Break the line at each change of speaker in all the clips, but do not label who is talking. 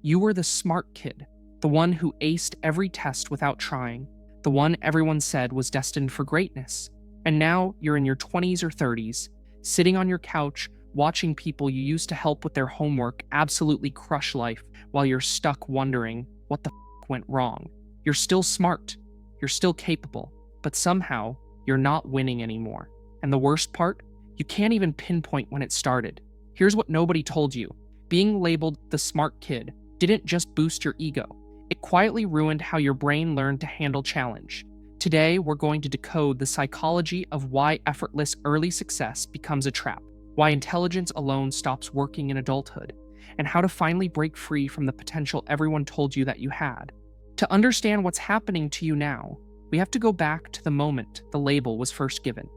You were the smart kid, the one who aced every test without trying, the one everyone said was destined for greatness. And now you're in your 20s or 30s, sitting on your couch, watching people you used to help with their homework absolutely crush life while you're stuck wondering what the went wrong. You're still smart, you're still capable, but somehow you're not winning anymore. And the worst part? You can't even pinpoint when it started. Here's what nobody told you. Being labeled the smart kid didn't just boost your ego. It quietly ruined how your brain learned to handle challenge. Today, we're going to decode the psychology of why effortless early success becomes a trap, why intelligence alone stops working in adulthood, and how to finally break free from the potential everyone told you that you had. To understand what's happening to you now, we have to go back to the moment the label was first given.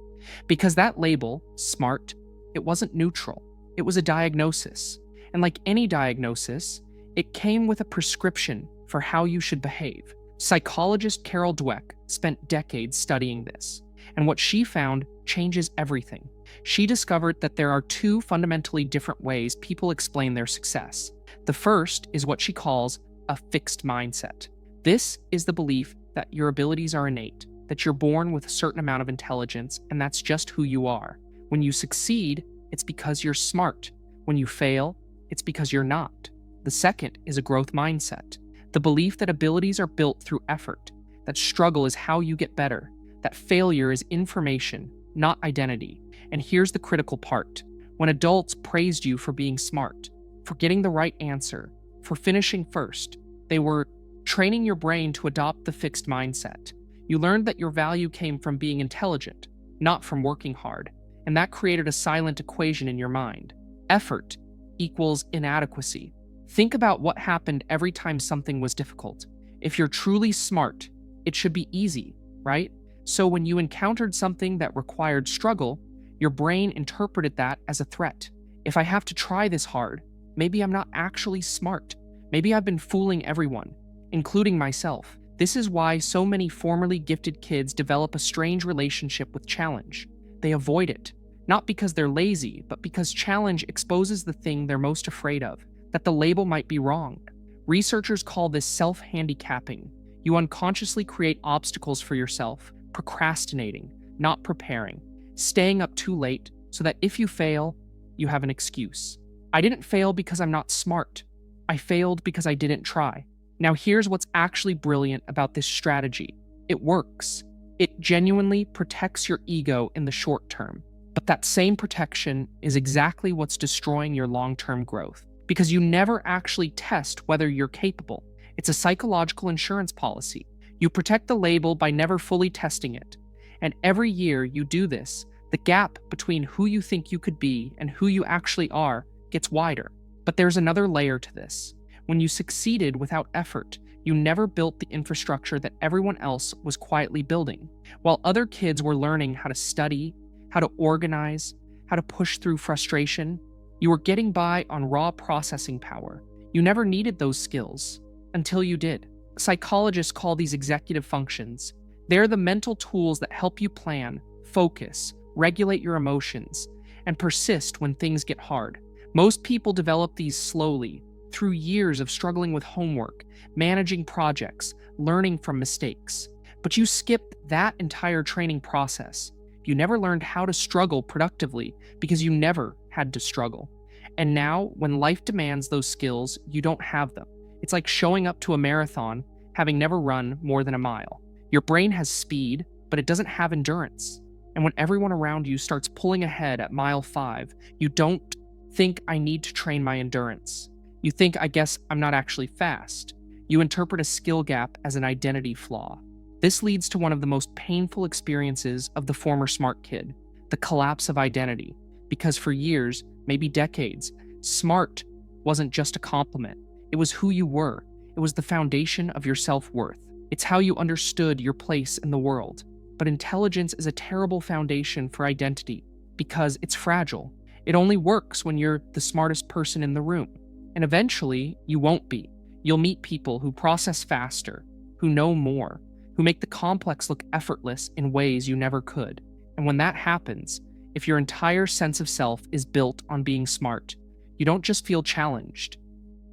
Because that label, smart, it wasn't neutral. It was a diagnosis. And like any diagnosis, it came with a prescription for how you should behave. Psychologist Carol Dweck spent decades studying this, and what she found changes everything. She discovered that there are two fundamentally different ways people explain their success. The first is what she calls a fixed mindset. This is the belief that your abilities are innate, that you're born with a certain amount of intelligence, and that's just who you are. When you succeed, it's because you're smart. When you fail, it's because you're not. The second is a growth mindset. The belief that abilities are built through effort, that struggle is how you get better, that failure is information, not identity. And here's the critical part. When adults praised you for being smart, for getting the right answer, for finishing first, they were training your brain to adopt the fixed mindset. You learned that your value came from being intelligent, not from working hard, and that created a silent equation in your mind. Effort equals inadequacy. Think about what happened every time something was difficult. If you're truly smart, it should be easy, right? So when you encountered something that required struggle, your brain interpreted that as a threat. If I have to try this hard, maybe I'm not actually smart. Maybe I've been fooling everyone, including myself. This is why so many formerly gifted kids develop a strange relationship with challenge. They avoid it, not because they're lazy, but because challenge exposes the thing they're most afraid of, that the label might be wrong. Researchers call this self-handicapping. You unconsciously create obstacles for yourself, procrastinating, not preparing, staying up too late so that if you fail, you have an excuse. I didn't fail because I'm not smart. I failed because I didn't try. Now here's what's actually brilliant about this strategy. It works. It genuinely protects your ego in the short term. But that same protection is exactly what's destroying your long-term growth. Because you never actually test whether you're capable. It's a psychological insurance policy. You protect the label by never fully testing it. And every year you do this, the gap between who you think you could be and who you actually are gets wider. But there's another layer to this. When you succeeded without effort, you never built the infrastructure that everyone else was quietly building. While other kids were learning how to study, how to organize, how to push through frustration, you were getting by on raw processing power. You never needed those skills until you did. Psychologists call these executive functions. They're the mental tools that help you plan, focus, regulate your emotions, and persist when things get hard. Most people develop these slowly, through years of struggling with homework, managing projects, learning from mistakes. But you skipped that entire training process. You never learned how to struggle productively because you never had to struggle. And now, when life demands those skills, you don't have them. It's like showing up to a marathon, having never run more than a mile. Your brain has speed, but it doesn't have endurance. And when everyone around you starts pulling ahead at mile 5, you don't think, I need to train my endurance. You think, I guess I'm not actually fast. You interpret a skill gap as an identity flaw. This leads to one of the most painful experiences of the former smart kid, the collapse of identity. Because for years, maybe decades, smart wasn't just a compliment. It was who you were. It was the foundation of your self-worth. It's how you understood your place in the world. But intelligence is a terrible foundation for identity because it's fragile. It only works when you're the smartest person in the room. And eventually, you won't be. You'll meet people who process faster, who know more, who make the complex look effortless in ways you never could. And when that happens, if your entire sense of self is built on being smart, you don't just feel challenged,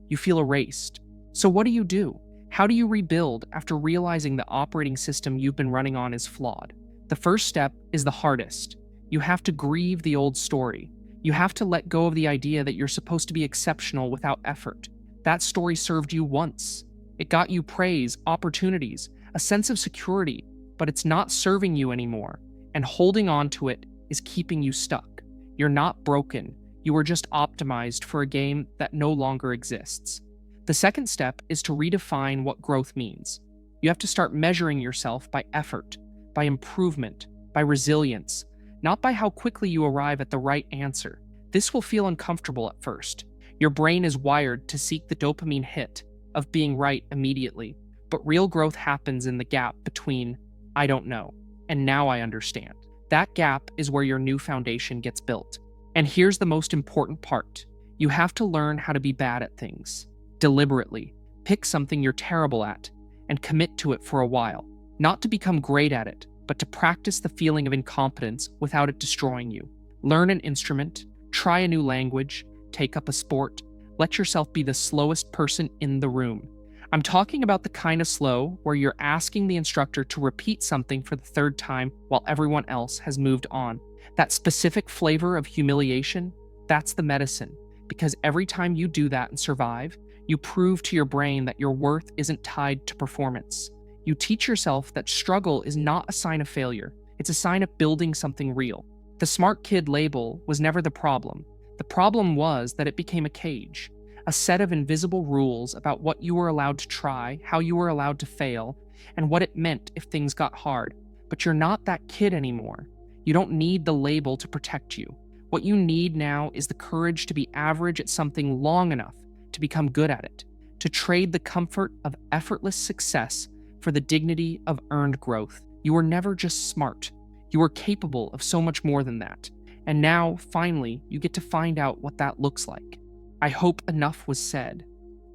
you feel erased. So, what do? How do you rebuild after realizing the operating system you've been running on is flawed? The first step is the hardest. You have to grieve the old story. You have to let go of the idea that you're supposed to be exceptional without effort. That story served you once. It got you praise, opportunities, a sense of security, but it's not serving you anymore, and holding on to it is keeping you stuck. You're not broken, you are just optimized for a game that no longer exists. The second step is to redefine what growth means. You have to start measuring yourself by effort, by improvement, by resilience, not by how quickly you arrive at the right answer. This will feel uncomfortable at first. Your brain is wired to seek the dopamine hit of being right immediately, but real growth happens in the gap between "I don't know" and "now I understand." That gap is where your new foundation gets built. And here's the most important part. You have to learn how to be bad at things. Deliberately. Pick something you're terrible at and commit to it for a while. Not to become great at it, but to practice the feeling of incompetence without it destroying you. Learn an instrument, try a new language, take up a sport. Let yourself be the slowest person in the room. I'm talking about the kind of slow where you're asking the instructor to repeat something for the third time while everyone else has moved on. That specific flavor of humiliation, that's the medicine. Because every time you do that and survive, you prove to your brain that your worth isn't tied to performance. You teach yourself that struggle is not a sign of failure, it's a sign of building something real. The smart kid label was never the problem. The problem was that it became a cage, a set of invisible rules about what you were allowed to try, how you were allowed to fail, and what it meant if things got hard. But you're not that kid anymore. You don't need the label to protect you. What you need now is the courage to be average at something long enough to become good at it, to trade the comfort of effortless success for the dignity of earned growth. You were never just smart. You were capable of so much more than that. And now, finally, you get to find out what that looks like. I hope enough was said,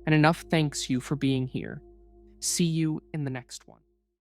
and enough thanks you for being here. See you in the next one.